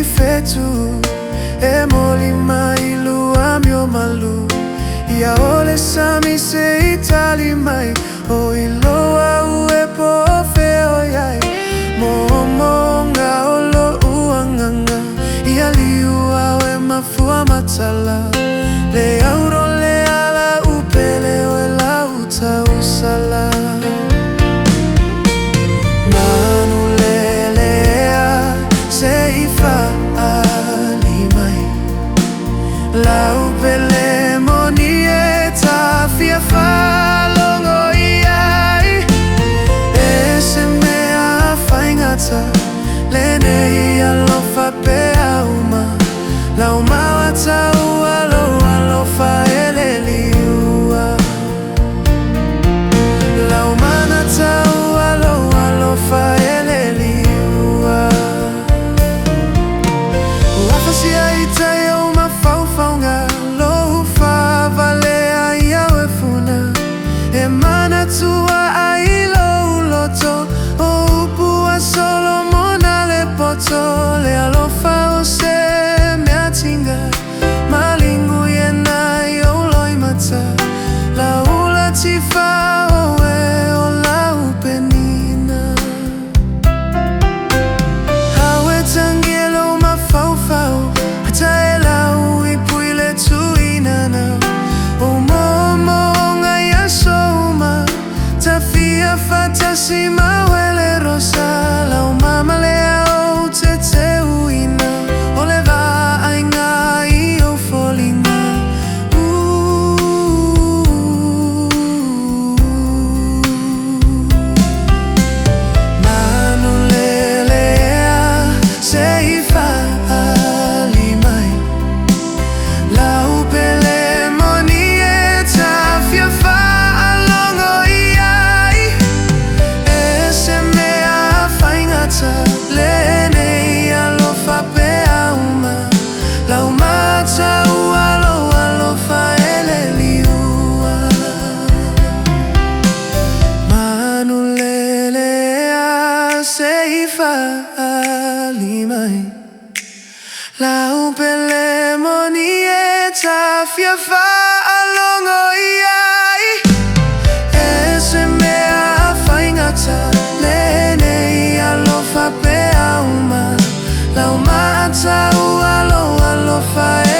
fetu e molima ilu amio malu ia ole sami se itali mai o iloa uepo feo yai momonga olo uanganga ia liua we mafua matala le auro le ala upele o la uta usala la upele moni eta fia falongo iai ese mea faingata lene ia lofa pe auma la uma wata alo fa eleliua la umana ta alo fa eleliua wafasia ita faunga lo fa valea ia we funa e mana tua ai lo loto o upua solo mona le poto le alofa o se me atinga malingu yena yo loi mata la ula tifa o e o la upenina hawe tangelo ma fau fau hata fantasima wele rosa la umama lea o te te uina o le va ainga I o folinga manu lelea se ifa alimai la upele moni eta fia fa lene ia lofa pe auma la umata alo fa eleliua manu lelea se ifa alimai la upele moni eta fia fa alongo iai ese mea faingata lene ia lofa pe auma la umata alo fa